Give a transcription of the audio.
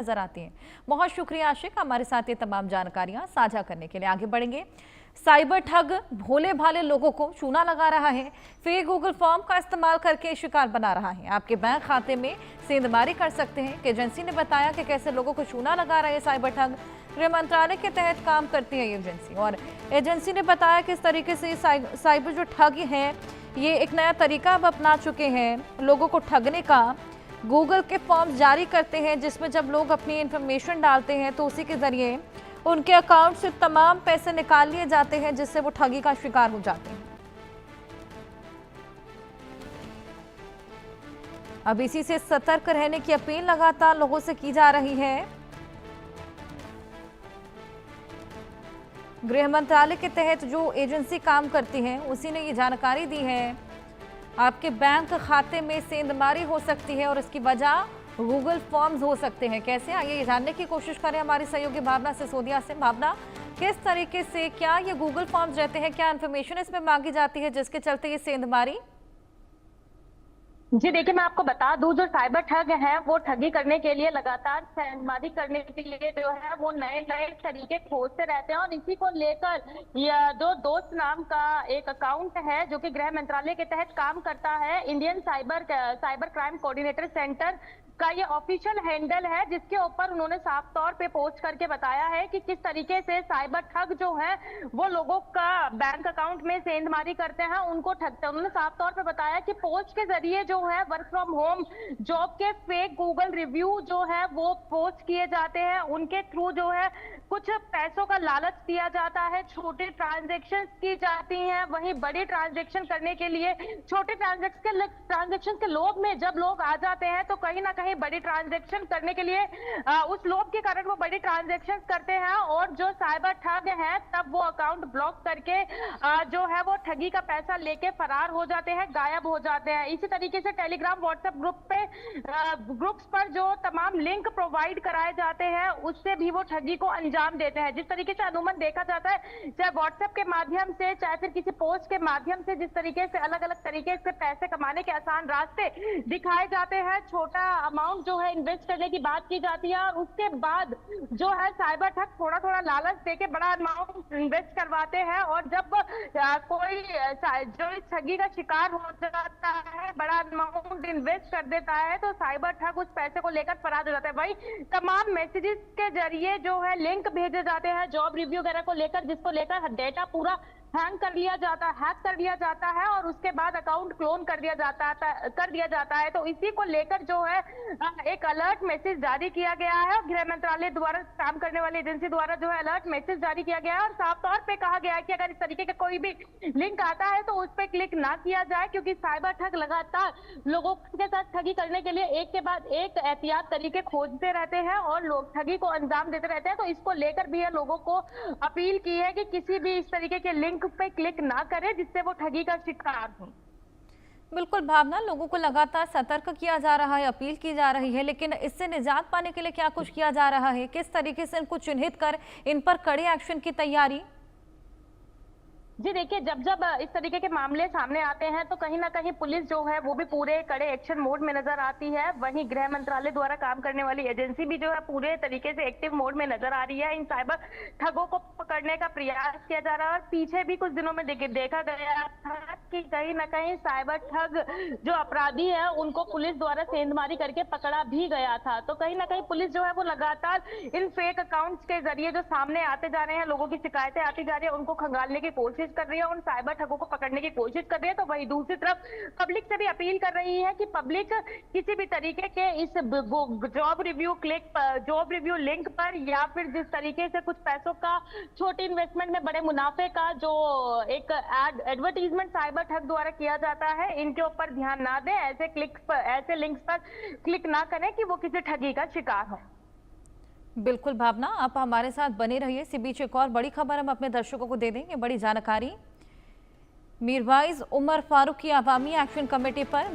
नजर आती हैं। बहुत शुक्रिया आशिक, हमारे साथ ये तमाम जानकारियां साझा करने के लिए। आगे बढ़ेंगे। साइबर ठग भोले भाले लोगों को चूना लगा रहा है, फेक गूगल फॉर्म का इस्तेमाल करके शिकार बना रहा है। आपके बैंक खाते में सेंधमारी कर सकते हैं। एजेंसी ने बताया कि कैसे लोगों को चूना लगा रहे हैं साइबर ठग। गृह मंत्रालय के तहत काम करती है ये एजेंसी, और एजेंसी ने बताया कि इस तरीके से साइबर जो ठग है ये एक नया तरीका अब अपना चुके हैं लोगों को ठगने का। गूगल के फॉर्म जारी करते हैं जिसमें जब लोग अपनी इंफॉर्मेशन डालते हैं तो उसी के जरिए उनके अकाउंट से तमाम पैसे निकाल लिए जाते हैं, जिससे वो ठगी का शिकार हो जाते हैं। अब इसी से सतर्क रहने की अपील लगातार लोगों से की जा रही है। गृह मंत्रालय के तहत जो एजेंसी काम करती है उसी ने ये जानकारी दी है। आपके बैंक खाते में सेंधमारी हो सकती है और इसकी वजह गूगल फॉर्म्स हो सकते हैं। कैसे, आइए ये जानने की कोशिश करें हमारी सहयोगी भावना सिसोदिया से। भावना, किस तरीके से क्या ये गूगल फॉर्म्स रहते हैं, क्या इन्फॉर्मेशन इसमें मांगी जाती है जिसके चलते ये सेंधमारी? जी देखिए, मैं आपको बता दूं, जो साइबर ठग हैं वो ठगी करने के लिए लगातार सेंधमारी करने के लिए जो है वो नए नए तरीके खोजते रहते हैं। और इसी को लेकर यह जो दोस्त नाम का एक अकाउंट है जो कि गृह मंत्रालय के तहत काम करता है, Indian cyber crime coordinator centre का ये ऑफिशियल हैंडल है, जिसके ऊपर उन्होंने साफ तौर पे पोस्ट करके बताया है कि किस तरीके से साइबर ठग जो है वो लोगों का बैंक अकाउंट में सेंधमारी करते हैं, उनको ठगते हैं। उन्होंने साफ तौर पे बताया कि पोस्ट के जरिए जो है वर्क फ्रॉम होम जॉब के फेक गूगल रिव्यू जो है वो पोस्ट किए जाते हैं, उनके थ्रू जो है कुछ पैसों का लालच दिया जाता है, छोटे ट्रांजेक्शन की जाती हैं। वहीं बड़ी ट्रांजेक्शन करने के लिए छोटे ट्रांजेक्शन के लोभ में जब लोग आ जाते हैं तो कहीं ना कहीं बड़ी ट्रांजैक्शन करने के लिए उस लोभ के कारण वो बड़ी ट्रांजैक्शन करते हैं, और जो साइबर ठग है तब वो अकाउंट ब्लॉक करके जो है वो ठगी का पैसा लेके फरार हो जाते हैं, गायब हो जाते हैं। इसी तरीके से टेलीग्राम व्हाट्सएप ग्रुप्स पर जो तमाम लिंक प्रोवाइड कराए जाते हैं उससे भी वो ठगी को अंजाम देते हैं। जिस तरीके से अनुमान देखा जाता है, चाहे व्हाट्सएप के माध्यम से चाहे फिर किसी पोस्ट के माध्यम से, जिस तरीके से अलग अलग तरीके से पैसे कमाने के आसान रास्ते दिखाए जाते हैं, छोटा अमाउंट जो है इन्वेस्ट करने की बात की जाती है और उसके बाद जो है साइबर ठग थोड़ा थोड़ा लालच देके बड़ा अमाउंट इन्वेस्ट करवाते हैं। और जब कोई जो इस ठगी का शिकार हो जाता है, बड़ा अमाउंट इन्वेस्ट कर देता है, तो साइबर ठग उस पैसे को लेकर फरार हो जाता है। वही तमाम मैसेजेस के जरिए जो है लिंक भेजे जाते हैं जॉब रिव्यू वगैरह को लेकर, जिसको लेकर डेटा पूरा हैक कर लिया जाता है और उसके बाद अकाउंट क्लोन कर दिया जाता है। तो इसी को लेकर जो है एक अलर्ट मैसेज जारी किया गया है और गृह मंत्रालय द्वारा काम करने वाली एजेंसी द्वारा जो है अलर्ट मैसेज जारी किया गया है और साफ तौर पे कहा गया है कि अगर इस तरीके का कोई भी लिंक आता है तो उस पर क्लिक ना किया जाए, क्योंकि साइबर ठग लगातार लोगों के साथ ठगी करने के लिए एक के बाद एक एहतियात तरीके खोजते रहते हैं और लोग ठगी को अंजाम देते रहते हैं। तो इसको लेकर भी है लोगों को अपील की है कि किसी भी इस तरीके के लिंक पे क्लिक ना करें जिससे वो ठगी का शिकार हो। बिल्कुल भावना, लोगों को लगातार सतर्क किया जा रहा है, अपील की जा रही है, लेकिन इससे निजात पाने के लिए क्या कुछ किया जा रहा है? किस तरीके से इनको चिन्हित कर इन पर कड़े एक्शन की तैयारी? जी देखिए, जब इस तरीके के मामले सामने आते हैं तो कहीं ना कहीं पुलिस जो है वो भी पूरे कड़े एक्शन मोड में नजर आती है। वहीं गृह मंत्रालय द्वारा काम करने वाली एजेंसी भी जो है पूरे तरीके से एक्टिव मोड में नजर आ रही है। इन साइबर ठगों को पकड़ने का प्रयास किया जा रहा है और पीछे भी कुछ दिनों में देखा गया था कि कहीं ना कहीं साइबर ठग जो अपराधी है उनको पुलिस द्वारा सेंधमारी करके पकड़ा भी गया था। तो कहीं ना कहीं पुलिस जो है वो लगातार इन फेक अकाउंट्स के जरिए जो सामने आते जा रहे हैं, लोगों की शिकायतें आती जा रही है, उनको खंगालने की कोशिश कर रही है, उन साइबर ठगों को पकड़ने की कोशिश कर रही है। तो वही दूसरी तरफ पब्लिक से भी अपील कर रही है कि पब्लिक किसी भी तरीके के इस जॉब रिव्यू लिंक पर या फिर जिस तरीके से कुछ पैसों का छोटी इन्वेस्टमेंट में बड़े मुनाफे का जो एक एडवर्टीजमेंट साइबर ठग द्वारा किया जाता है, इनके ऊपर ध्यान ना दें, ऐसे लिंक्स पर क्लिक ना करें कि वो किसी ठगी का शिकार हो। बिल्कुल भावना, आप हमारे साथ बने रहिए। इसी बीच एक और बड़ी खबर हम अपने दर्शकों को दे देंगे। बड़ी जानकारी, मीरवाइज उमर फारूक की अवामी एक्शन कमेटी पर